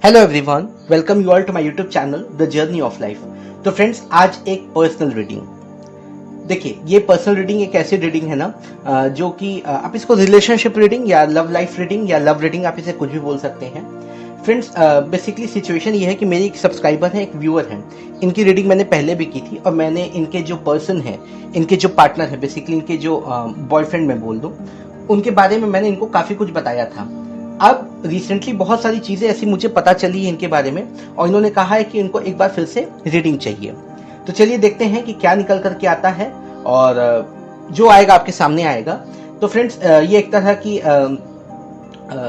Hello everyone, welcome you all to my YouTube channel the journey of life. तो friends, आज एक personal reading. देखिए, ये personal reading एक ऐसी रीडिंग है ना जो कि आप इसको रिलेशनशिप रीडिंग या लव लाइफ रीडिंग या लव रीडिंग, आप इसे कुछ भी बोल सकते हैं। फ्रेंड्स, बेसिकली सिचुएशन ये है कि मेरी एक सब्सक्राइबर है, एक व्यूअर है। इनकी रीडिंग मैंने पहले भी की थी और मैंने इनके जो पर्सन है, इनके जो पार्टनर है, बेसिकली इनके जो बॉयफ्रेंड मैं बोल दूँ, उनके बारे में मैंने इनको काफ़ी कुछ बताया था। अब रिसेंटली बहुत सारी चीज़ें ऐसी मुझे पता चली है इनके बारे में और इन्होंने कहा है कि इनको एक बार फिर से रीडिंग चाहिए। तो चलिए देखते हैं कि क्या निकल कर के आता है और जो आएगा आपके सामने आएगा। तो फ्रेंड्स, ये एक तरह की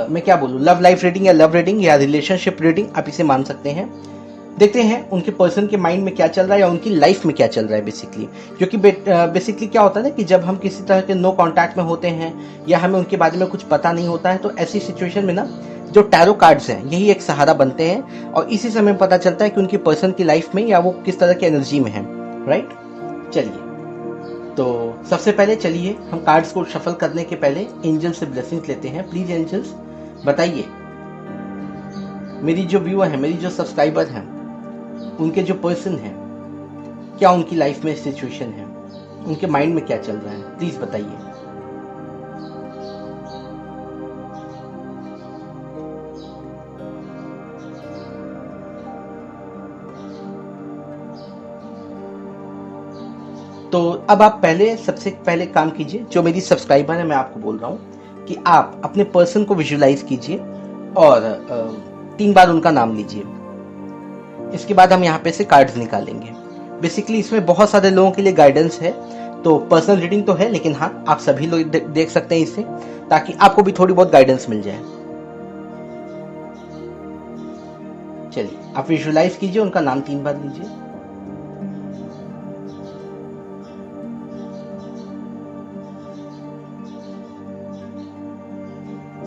मैं क्या बोलूँ, लव लाइफ रीडिंग या रिलेशनशिप रीडिंग आप इसे मान सकते हैं। देखते हैं उनके पर्सन के माइंड में क्या चल रहा है या उनकी लाइफ में क्या चल रहा है बेसिकली। क्योंकि बेसिकली क्या होता है ना कि जब हम किसी तरह के नो कांटेक्ट में होते हैं या हमें उनके बारे में कुछ पता नहीं होता है, तो ऐसी सिचुएशन में ना जो टैरो कार्ड्स हैं यही एक सहारा बनते हैं और इसी समय पता चलता है कि उनकी पर्सन की लाइफ में या वो किस तरह की एनर्जी में है। राइट, चलिए तो सबसे पहले चलिए हम कार्ड्स को शफल करने के पहले एंजल से ब्लेसिंग्स लेते हैं। प्लीज एंजल्स बताइए, मेरी जो व्यूअर है, मेरी जो सब्सक्राइबर हैं, उनके जो पर्सन है, क्या उनकी लाइफ में सिचुएशन है, उनके माइंड में क्या चल रहा है, प्लीज बताइए। तो अब आप सबसे पहले काम कीजिए, जो मेरी सब्सक्राइबर है मैं आपको बोल रहा हूं कि आप अपने पर्सन को विजुलाइज कीजिए और 3 बार उनका नाम लीजिए। इसके बाद हम यहाँ पे से कार्ड्स निकालेंगे। बेसिकली इसमें बहुत सारे लोगों के लिए गाइडेंस है, तो पर्सनल रीडिंग तो है, लेकिन हाँ, आप सभी लोग देख सकते हैं इसे, ताकि आपको भी थोड़ी बहुत गाइडेंस मिल जाए। चलिए आप विजुलाइज कीजिए, उनका नाम 3 बार लीजिए।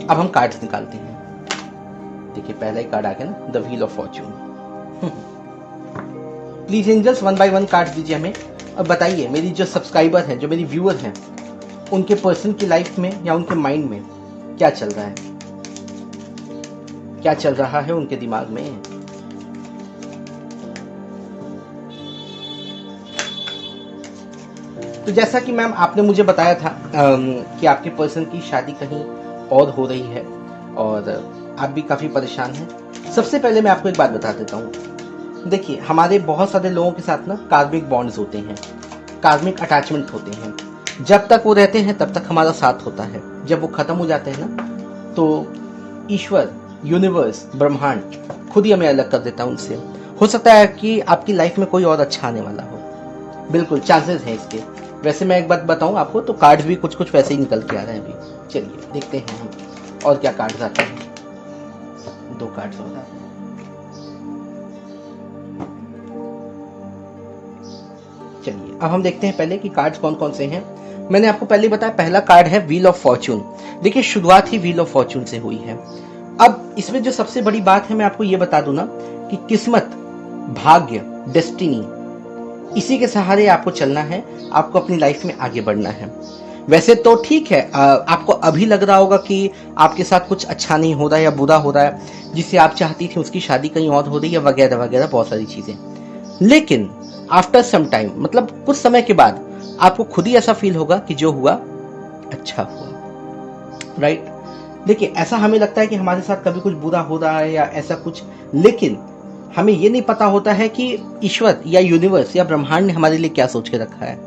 अब हम कार्ड्स निकालते हैं। देखिए, पहला ही कार्ड आ गया ना, the wheel of fortune. Please angels 1 by 1 card दीजिए हमें। अब बताइए, मेरी जो सब्सक्राइबर है, जो मेरी व्यूअर है, उनके पर्सन की लाइफ में या उनके माइंड में क्या चल रहा है, क्या चल रहा है उनके दिमाग में। तो जैसा कि मैम आपने मुझे बताया था कि आपके पर्सन की शादी कहीं और हो रही है और आप भी काफी परेशान हैं। सबसे पहले मैं आपको एक बात बता देता हूँ। देखिए, हमारे बहुत सारे लोगों के साथ ना कार्मिक बॉन्ड्स होते हैं, कार्मिक अटैचमेंट होते हैं। जब तक वो रहते हैं तब तक हमारा साथ होता है, जब वो खत्म हो जाते हैं ना, तो ईश्वर, यूनिवर्स, ब्रह्मांड खुद ही हमें अलग कर देता है उनसे। हो सकता है कि आपकी लाइफ में कोई और अच्छा आने वाला हो, बिल्कुल चांसेस हैं इसके। वैसे मैं एक बात बताऊं आपको, तो कार्ड्स भी कुछ कुछ वैसे ही निकल के आ रहे हैं अभी। चलिए देखते हैं हम और क्या कार्ड्स आते हैं। 2 कार्ड्स और आते हैं। चलिए अब हम देखते हैं पहले कि कार्ड्स कौन कौन से हैं। मैंने आपको पहले बताया, पहला कार्ड है व्हील ऑफ फॉर्च्यून। देखिए, शुरुआत ही व्हील ऑफ फॉर्च्यून से हुई है। अब इसमें जो सबसे बड़ी बात है, मैं आपको ये बता दूं ना कि किस्मत, भाग्य, डेस्टिनी, इसी के सहारे आपको चलना है, आपको अपनी लाइफ में आगे बढ़ना है। वैसे तो ठीक है, आपको अभी लग रहा होगा कि आपके साथ कुछ अच्छा नहीं हो रहा है या बुरा हो रहा है, जिसे आप चाहती थी उसकी शादी कहीं और हो रही है, वगैरह वगैरह बहुत सारी चीजें। लेकिन आफ्टर सम टाइम, मतलब कुछ समय के बाद, आपको खुद ही ऐसा फील होगा कि जो हुआ अच्छा हुआ। राइट, देखिए, ऐसा हमें लगता है कि हमारे साथ कभी कुछ बुरा हो रहा है या ऐसा कुछ, लेकिन हमें ये नहीं पता होता है कि ईश्वर या यूनिवर्स या ब्रह्मांड ने हमारे लिए क्या सोच के रखा है।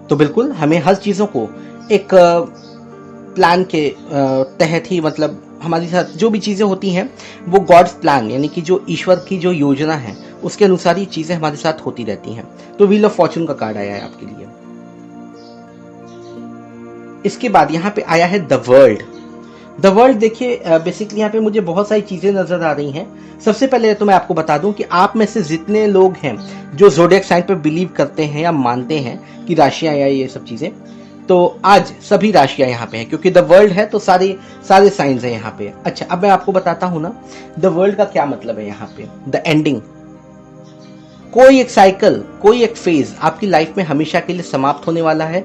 तो बिल्कुल हमें हर चीजों को एक प्लान के तहत ही, मतलब हमारे साथ जो भी चीजें होती हैं वो गॉड्स प्लान, यानी कि जो ईश्वर की जो योजना है उसके अनुसार ही चीजें हमारे साथ होती रहती हैं। तो व्हील ऑफ फॉर्च्यून का कार्ड आया है आपके लिए। इसके बाद यहाँ पे आया है द वर्ल्ड। द वर्ल्ड, देखिए बेसिकली यहाँ पे मुझे बहुत सारी चीजें नजर आ रही हैं। सबसे पहले तो मैं आपको बता दूं कि आप में से जितने लोग हैं जो ज़ोडिएक साइन पे बिलीव करते हैं या मानते हैं कि राशियां या ये सब चीजें, तो आज सभी राशियां यहाँ पे हैं, क्योंकि द वर्ल्ड है तो सारे साइंस है यहाँ पे। अच्छा, अब मैं आपको बताता हूँ ना द वर्ल्ड का क्या मतलब है। यहाँ पे द एंडिंग, कोई एक साइकिल, कोई एक फेज आपकी लाइफ में हमेशा के लिए समाप्त होने वाला है,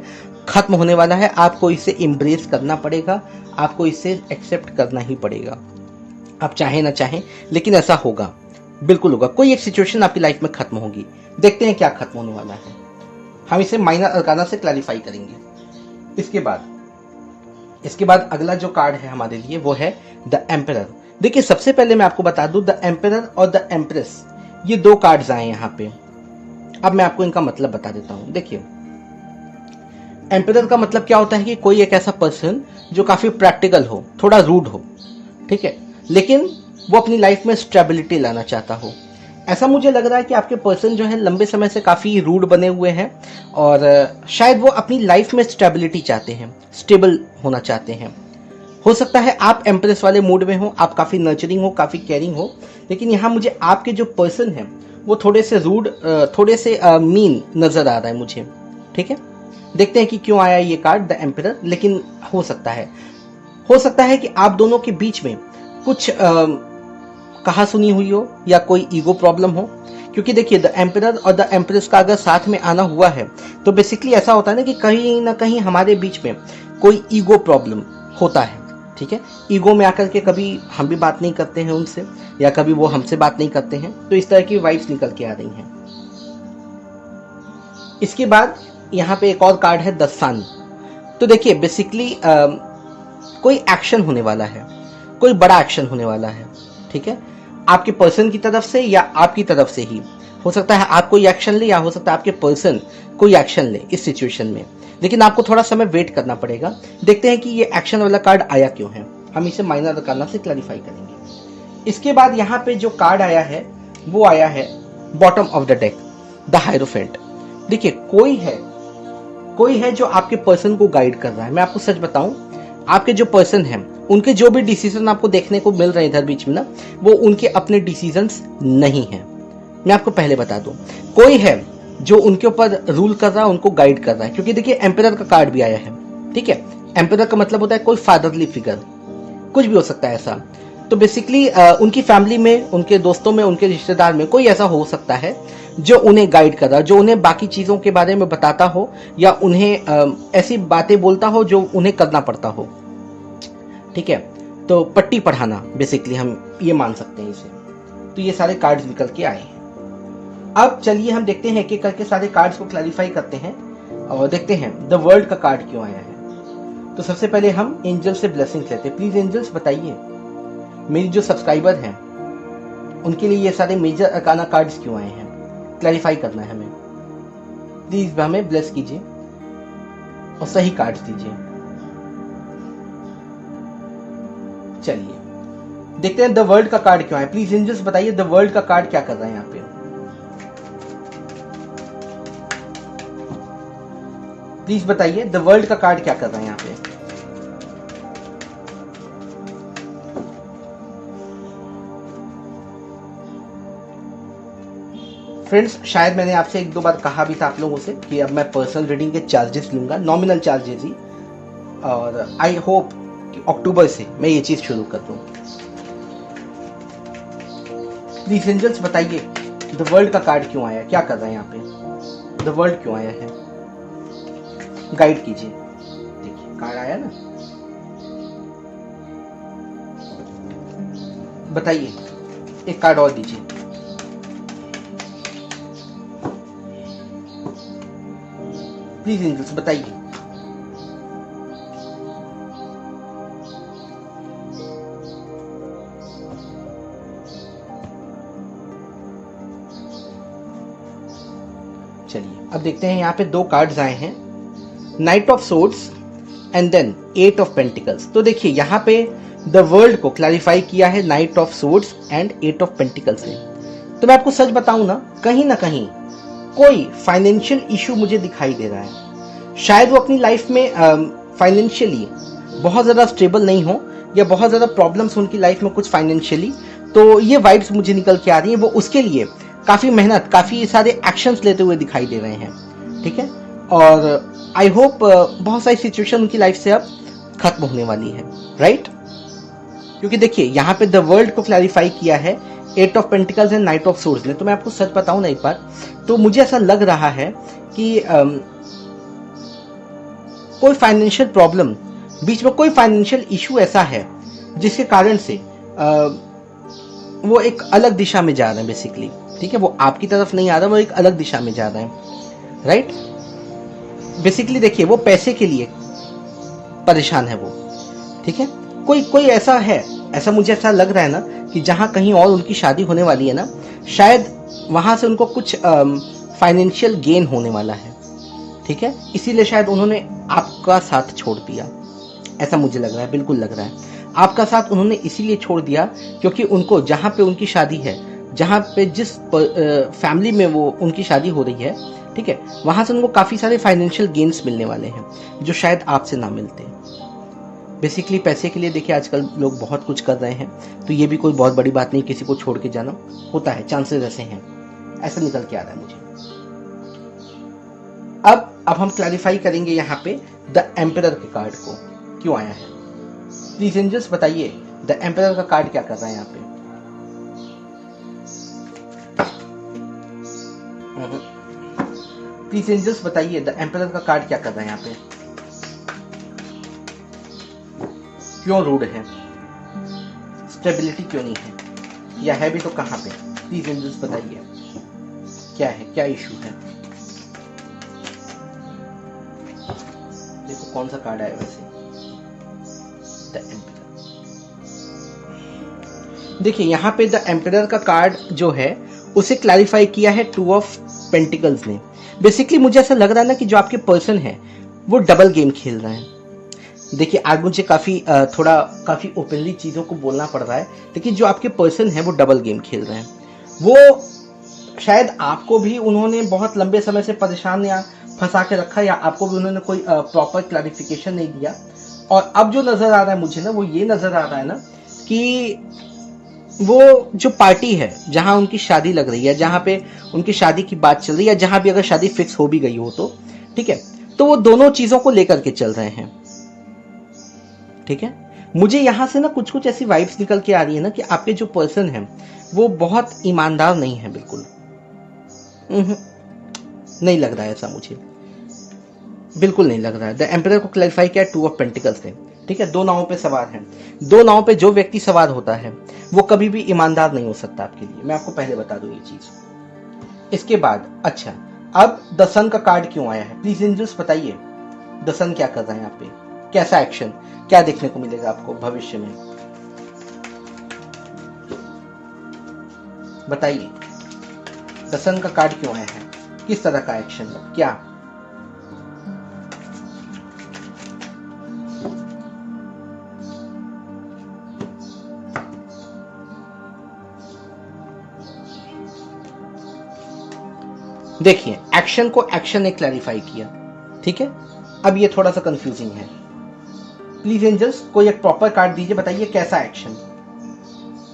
खत्म होने वाला है। आपको इसे एम्ब्रेस करना पड़ेगा, आपको इसे एक्सेप्ट करना ही पड़ेगा। आप चाहें ना चाहें, लेकिन ऐसा होगा, बिल्कुल होगा। कोई एक सिचुएशन आपकी लाइफ में खत्म होगी। देखते हैं क्या खत्म होने वाला है। हम इसे माइनर अरकाना से क्लैरिफाई करेंगे। इसके बाद अगला जो कार्ड है हमारे लिए वो है द एम्परर। देखिए, सबसे पहले मैं आपको बता दूं, द एम्परर और द एम्प्रेस, ये दो कार्ड्स आए यहाँ पे। अब मैं आपको इनका मतलब बता देता हूं। देखिए, एम्परर का मतलब क्या होता है कि कोई एक ऐसा पर्सन जो काफी प्रैक्टिकल हो, थोड़ा रूड हो, ठीक है, लेकिन वो अपनी लाइफ में स्टेबिलिटी लाना चाहता हो। ऐसा मुझे लग रहा है कि आपके पर्सन जो है लंबे समय से काफी रूड बने हुए हैं और शायद वो अपनी लाइफ में स्टेबिलिटी चाहते हैं, स्टेबल होना चाहते हैं। हो सकता है आप एम्प्रेस वाले मूड में हो, आप काफी नर्चरिंग हो, काफी केयरिंग हो, लेकिन यहाँ मुझे आपके जो पर्सन है वो थोड़े से रूड, थोड़े से मीन नजर आ रहा है मुझे। ठीक है, देखते हैं कि क्यों आया ये कार्ड द एम्परर। लेकिन हो सकता है कि आप दोनों के बीच में कुछ कहा सुनी हुई हो या कोई ईगो प्रॉब्लम हो, क्योंकि देखिए द एम्परर और द एम्प्रेस का अगर साथ में आना हुआ है तो बेसिकली ऐसा होता है ना कि कहीं ना कहीं हमारे बीच में कोई ईगो प्रॉब्लम होता है। ठीक है, ईगो में आकर के कभी हम भी बात नहीं करते हैं उनसे या कभी वो हमसे बात नहीं करते हैं, तो इस तरह की वाइब्स निकल के आ रही हैं। इसके बाद यहाँ पे एक और कार्ड है द सन। तो देखिए, बेसिकली कोई एक्शन होने वाला है, कोई बड़ा एक्शन होने वाला है। ठीक है, आपके पर्सन की तरफ से या आपकी तरफ से ही हो सकता है। आप कोई एक्शन ले या हो सकता है आपके पर्सन कोई एक्शन ले इस सिचुएशन में, लेकिन आपको थोड़ा समय वेट करना पड़ेगा। देखते हैं कि ये एक्शन वाला कार्ड आया क्यों है। हम इसे माइनर अरकाना से क्लैरिफाई करेंगे। इसके बाद यहाँ पे जो कार्ड आया है वो आया है bottom of the deck, the hierophant. देखिए, कोई है जो आपके पर्सन को गाइड कर रहा है। मैं आपको सच बताऊं, आपके जो पर्सन हैं उनके जो भी डिसीजन आपको देखने को मिल रहे हैं इधर बीच में ना, वो उनके अपने डिसीजंस नहीं है। मैं आपको पहले बता दूं, कोई है जो उनके ऊपर रूल कर रहा है, उनको गाइड कर रहा है। क्योंकि देखिए, एम्परर का कार्ड भी आया है। ठीक है, एम्परर का मतलब होता है कोई फादरली फिगर, कुछ भी हो सकता है ऐसा। तो बेसिकली उनकी फैमिली में, उनके दोस्तों में, उनके रिश्तेदार में कोई ऐसा हो सकता है जो उन्हें गाइड कर रहा है, जो उन्हें बाकी चीजों के बारे में बताता हो या उन्हें ऐसी बातें बोलता हो जो उन्हें करना पड़ता हो। ठीक है, तो पट्टी पढ़ाना बेसिकली हम ये मान सकते हैं इसे। तो ये सारे कार्ड्स निकल के आए हैं। अब चलिए हम देखते हैं कि करके सारे कार्ड्स को क्लैरिफाई करते हैं और देखते हैं द वर्ल्ड का कार्ड क्यों आया है। तो सबसे पहले हम एंजल से ब्लेसिंग्स लेते हैं। प्लीज एंजल्स बताइए, मेरी जो सब्सक्राइबर हैं उनके लिए ये सारे मेजर अरकाना कार्ड्स क्यों आए हैं, क्लैरिफाई करना है हमें। प्लीज हमें ब्लेस कीजिए और सही कार्ड्स दीजिए। चलिए देखते हैं द वर्ल्ड का कार्ड क्यों आया। प्लीज एंजल्स बताइए द वर्ल्ड का कार्ड क्या कर रहा है यहाँ पे। प्लीज बताइए द वर्ल्ड का कार्ड क्या कर रहा है यहाँ पे। फ्रेंड्स, शायद मैंने आपसे एक दो बार कहा भी था आप लोगों से कि अब मैं पर्सनल रीडिंग के चार्जेस लूंगा, नॉमिनल चार्जेस ही, और आई होप कि अक्टूबर से मैं ये चीज शुरू कर दूं। प्लीज एंजल्स बताइए द वर्ल्ड का कार्ड क्यों आया, क्या कर रहा है यहाँ पे, द वर्ल्ड क्यों आया है, गाइड कीजिए। देखिए कार्ड आया ना, बताइए। एक कार्ड और दीजिए। प्लीज एंजल्स बताइए। चलिए अब देखते हैं, यहाँ पे दो कार्ड्स आए हैं, knight of swords and then eight of pentacles. तो देखिए यहाँ पे द वर्ल्ड को क्लैरिफाई किया है knight of swords and eight of pentacles से। तो मैं आपको सच बताऊं ना, कहीं ना कहीं कोई फाइनेंशियल इशू मुझे दिखाई दे रहा है। शायद वो अपनी लाइफ में फाइनेंशियली बहुत ज़्यादा स्टेबल नहीं हो या बहुत ज़्यादा प्रॉब्लम्स उनकी लाइफ में कुछ फाइनेंशियली, तो ये वाइब्स मुझे निकल के आ रही है। वो उसके लिए काफ़ी मेहनत, काफ़ी सारे एक्शंस लेते हुए दिखाई दे रहे हैं। ठीक है, और आई होप बहुत सारी सिचुएशन उनकी लाइफ से अब खत्म होने वाली है, राइट। क्योंकि देखिए यहाँ पे द वर्ल्ड को क्लैरिफाई किया है eight of pentacles and knight of swords ने। तो मैं आपको सच बताऊं ना एक बार, तो मुझे ऐसा लग रहा है कि कोई फाइनेंशियल प्रॉब्लम, बीच में कोई फाइनेंशियल इशू ऐसा है जिसके कारण से वो एक अलग दिशा में जा रहे हैं बेसिकली, ठीक है, वो आपकी तरफ नहीं आ रहा, वो एक अलग दिशा में जा रहे हैं, राइट। बेसिकली देखिए वो पैसे के लिए परेशान है वो, ठीक है। कोई ऐसा है, ऐसा मुझे ऐसा लग रहा है ना कि जहां कहीं और उनकी शादी होने वाली है ना, शायद वहां से उनको कुछ फाइनेंशियल गेन होने वाला है, ठीक है, इसीलिए शायद उन्होंने आपका साथ छोड़ दिया, ऐसा मुझे लग रहा है, बिल्कुल लग रहा है। आपका साथ उन्होंने इसीलिए छोड़ दिया क्योंकि उनको जहां पे उनकी शादी है, जहां पे जिस फैमिली में वो उनकी शादी हो रही है, ठीक है, वहां से उनको काफी सारे फाइनेंशियल गेन्स मिलने वाले हैं जो शायद आपसे ना मिलते। बेसिकली पैसे के लिए देखिए आजकल लोग बहुत कुछ कर रहे हैं, तो ये भी कोई बहुत बड़ी बात नहीं, किसी को छोड़ के जाना होता है, चांसेस ऐसे हैं, ऐसा निकल के आ रहा है मुझे। अब हम क्लैरिफाई करेंगे यहाँ पे द एम्परर के कार्ड को क्यों आया है। प्लीज एंजल्स बताइए द एम्परर का कार्ड क्या कर रहा है यहाँ पे। प्लीज एंजल्स बताइए द एम्परर का कार्ड क्या कर रहा है यहाँ पे, क्यों रूड है, स्टेबिलिटी क्यों नहीं है, या है भी तो कहां पे। प्लीज एंजल्स बताइए क्या है, क्या इशू है। देखो कौन सा कार्ड आया वैसे, द एम्परर। देखिए यहाँ पे द एम्परर का कार्ड जो है उसे क्लैरिफाई किया है 2 ऑफ पेंटिकल्स ने। बेसिकली मुझे ऐसा लग रहा है ना कि जो आपके पर्सन है वो डबल गेम खेल रहे हैं। देखिए आज मुझे काफी ओपनली चीजों को बोलना पड़ रहा है, लेकिन जो आपके पर्सन है वो डबल गेम खेल रहे हैं। वो शायद आपको भी उन्होंने बहुत लंबे समय से परेशान या फंसा के रखा, या आपको भी उन्होंने कोई प्रॉपर क्लैरिफिकेशन नहीं दिया। और अब जो नजर आ रहा है मुझे ना, वो ये नजर आ रहा है ना कि वो जो पार्टी है जहां उनकी शादी लग रही है, जहां पे उनकी शादी की बात चल रही है, जहां भी अगर शादी फिक्स हो भी गई हो तो ठीक है, तो वो दोनों चीजों को लेकर के चल रहे हैं, ठीक है। मुझे यहां से ना कुछ ऐसी वाइब्स निकल के आ रही है ना कि आपके जो पर्सन है वो बहुत ईमानदार नहीं है, बिल्कुल नहीं लग रहा है ऐसा, मुझे बिल्कुल नहीं लग रहा है। द एम्परर को क्लैरिफाई किया 2 ऑफ पेंटिकल्स ने, ठीक है। 2 नावों पे सवार हैं, 2 नावों पे जो व्यक्ति सवार होता है वो कभी भी ईमानदार नहीं हो सकता आपके लिए, मैं आपको पहले बता दूं ये चीज। इसके बाद अच्छा, अब द सन का कार्ड क्यों आया है, प्लीज एंजल्स बताइए द सन क्या कर रहा है यहाँ पे, कैसा एक्शन, क्या देखने को मिलेगा आपको भविष्य में, बताइए। द सन का कार्ड क्यों आया है, किस तरह का एक्शन, क्या। देखिए एक्शन को एक्शन ने क्लैरिफाई किया, ठीक है। अब ये थोड़ा सा कंफ्यूजिंग है। प्लीज एंजल्स कोई एक प्रॉपर कार्ड दीजिए, बताइए कैसा एक्शन,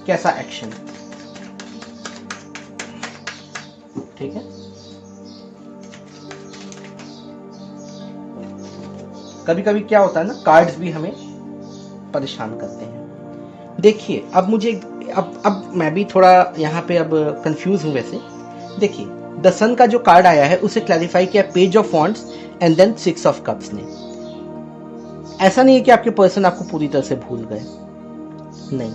कैसा एक्शन, ठीक है। कभी कभी क्या होता है ना, कार्ड्स भी हमें परेशान करते हैं। देखिए अब मुझे अब मैं भी थोड़ा यहाँ पे अब कंफ्यूज हूं वैसे। देखिए द सन का जो कार्ड आया है उसे क्लैरिफाई किया page of wands and then 6 of cups ने। ऐसा नहीं है कि आपके पर्सन आपको पूरी तरह से भूल गए, नहीं,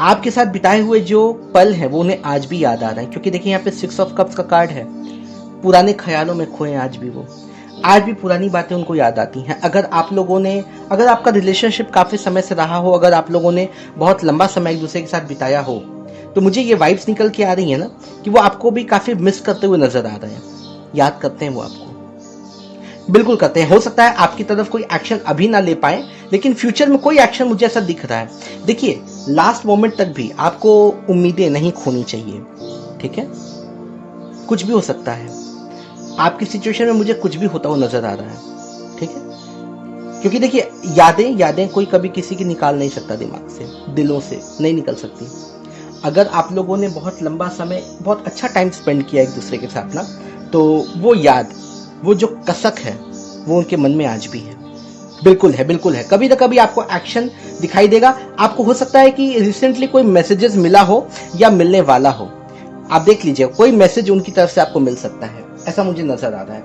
आपके साथ बिताए हुए जो पल है वो उन्हें आज भी याद आ रहा है, क्योंकि देखिए यहाँ पे 6 ऑफ कप्स का कार्ड है, पुराने ख्यालों में खोए आज भी वो, आज भी पुरानी बातें उनको याद आती हैं। अगर आपका रिलेशनशिप काफी समय से रहा हो, अगर आप लोगों ने बहुत लंबा समय एक दूसरे के साथ बिताया हो, तो मुझे ये वाइब्स निकल के आ रही है ना कि वो आपको भी काफी मिस करते हुए नजर आ रहे हैं, याद करते हैं वो आपको, बिल्कुल करते हैं। हो सकता है आपकी तरफ कोई एक्शन अभी ना ले पाए, लेकिन फ्यूचर में कोई एक्शन मुझे ऐसा दिख रहा है। देखिए लास्ट मोमेंट तक भी आपको उम्मीदें नहीं खोनी चाहिए, ठीक है। कुछ भी हो सकता है, आपकी सिचुएशन में मुझे कुछ भी होता हुआ नजर आ रहा है, ठीक है। क्योंकि देखिए यादें कोई कभी किसी की निकाल नहीं सकता, दिमाग से, दिलों से नहीं निकल सकती। अगर आप लोगों ने बहुत लंबा समय, बहुत अच्छा टाइम स्पेंड किया एक दूसरे के साथ ना, तो वो याद, वो जो कसक है वो उनके मन में आज भी है, बिल्कुल है, बिल्कुल है। कभी ना कभी आपको एक्शन दिखाई देगा। आपको हो सकता है कि रिसेंटली कोई मैसेजेस मिला हो या मिलने वाला हो, आप देख लीजिए कोई मैसेज उनकी तरफ से आपको मिल सकता है, ऐसा मुझे नजर आ रहा है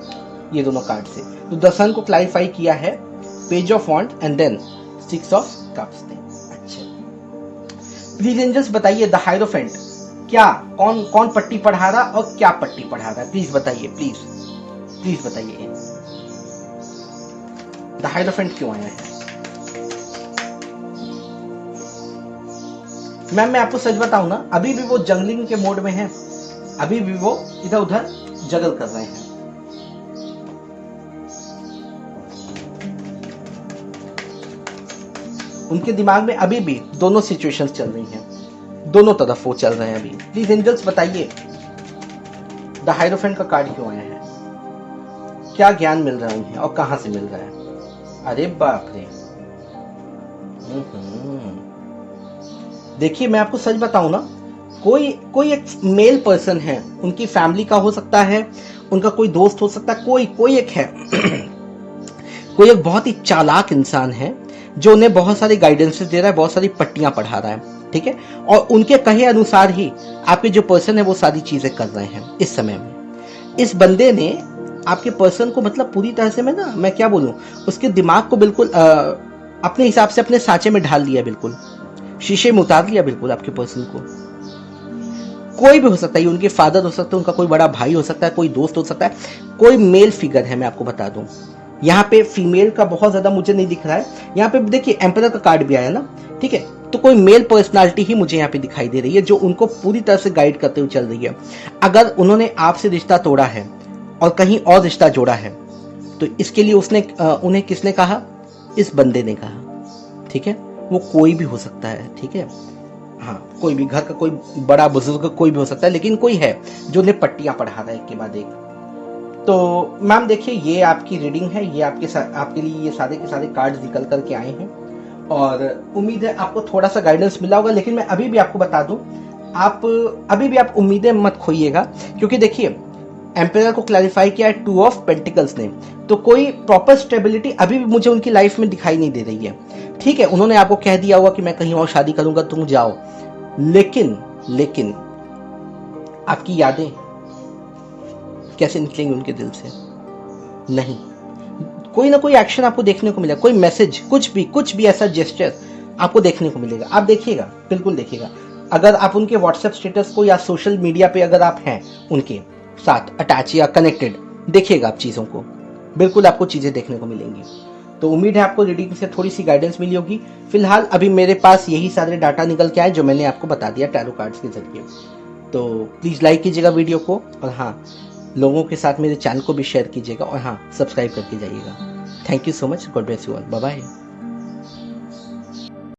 ये दोनों कार्ड से। तो द सन को क्लैरिफाई किया है page of wand and then 6 of cups ने। अच्छा प्लीज एंजल्स बताइए द हायरोफेंट क्या, कौन कौन पट्टी पढ़ा रहा और क्या पट्टी पढ़ा रहा है, प्लीज बताइए, प्लीज बताइए। द हायरोफेंट क्यों आया है? मैम मैं आपको सच बताऊं ना, अभी भी वो जंगलिंग के मोड में है, अभी भी वो इधर उधर जगल कर रहे हैं। उनके दिमाग में अभी भी दोनों सिचुएशंस चल रही हैं, दोनों तरफ वो चल रहे हैं अभी। प्लीज एंजल्स बताइए द हायरोफेंट का कार्ड क्यों आया है, क्या ज्ञान मिल रहा है उन्हें और कहां से मिल रहा है? अरे बाप रे। देखिए मैं आपको सच बताऊं ना, कोई एक मेल पर्सन है, उनकी फैमिली का हो सकता है, उनका कोई दोस्त हो सकता है, कोई एक है कोई एक बहुत ही चालाक इंसान है जो उन्हें बहुत सारी गाइडेंसेस दे रहा है, बहुत सारी पट्टियां पढ़ा रहा है, ठीक है, और उनके कहे अनुसार ही आपके जो पर्सन है वो सारी चीजें कर रहे हैं इस समय में। इस बंदे ने आपके पर्सन को मतलब पूरी तरह से, मैं क्या बोलूं, उसके दिमाग को बिल्कुल अपने हिसाब से अपने सांचे में ढाल लिया, बिल्कुल शीशे में उतार लिया बिल्कुल आपके पर्सन को। कोई भी हो सकता है, उनके फादर हो सकता है, उनका कोई बड़ा भाई हो सकता है, कोई दोस्त हो सकता है, कोई मेल फिगर है, मैं आपको बता दूं। यहाँ पे फीमेल का बहुत ज्यादा मुझे नहीं दिख रहा है, यहाँ पे देखिए एम्परर का कार्ड भी आया ना, ठीक है, तो कोई मेल पर्सनालिटी ही मुझे यहाँ पे दिखाई दे रही है जो उनको पूरी तरह से गाइड करते हुए चल रही है। अगर उन्होंने आपसे रिश्ता तोड़ा है और कहीं और रिश्ता जोड़ा है तो इसके लिए उन्हें किसने कहा? इस बंदे ने कहा, ठीक है, वो कोई भी हो सकता है, ठीक है, हाँ कोई भी, घर का कोई बड़ा बुजुर्ग कोई भी हो सकता है, लेकिन कोई है जो उन्हें पट्टियां पढ़ा रहा है एक के बाद एक। तो मैम देखिए ये आपकी रीडिंग है, ये आपके लिए ये सारे के सारे कार्ड्स निकल करके आए हैं और उम्मीद है आपको थोड़ा सा गाइडेंस मिला होगा। लेकिन मैं अभी भी आपको बता दूं, आप अभी भी आप उम्मीदें मत खोइएगा, क्योंकि देखिए एम्पायर को क्लैरिफाई किया है 2 ऑफ पेंटिकल्स ने, तो कोई प्रॉपर स्टेबिलिटी अभी भी मुझे उनकी लाइफ में दिखाई नहीं दे रही है, ठीक है। उन्होंने आपको कह दिया होगा कि मैं कहीं और शादी करूंगा, तुम जाओ, लेकिन आपकी यादें कैसे निकलेंगी उनके दिल से? नहीं, कोई ना कोई एक्शन आपको देखने को मिलेगा, कोई मैसेज, कुछ भी ऐसा जेस्चर आपको देखने को मिलेगा। आप देखिएगा, बिल्कुल देखिएगा। अगर आप उनके व्हाट्सएप स्टेटस को या सोशल मीडिया पे अगर आप हैं उनके साथ अटैच या कनेक्टेड, देखिएगा आप चीज़ों को, बिल्कुल आपको चीज़ें देखने को मिलेंगी। तो उम्मीद है आपको रीडिंग से थोड़ी सी गाइडेंस मिली होगी। फिलहाल अभी मेरे पास यही सारे डाटा निकल के आए जो मैंने आपको बता दिया टैरो कार्ड्स के जरिए। तो प्लीज़ लाइक कीजिएगा वीडियो को, और हाँ लोगों के साथ मेरे चैनल को भी शेयर कीजिएगा, और हाँ सब्सक्राइब करके जाइएगा। Thank you so much, God bless you all, bye bye.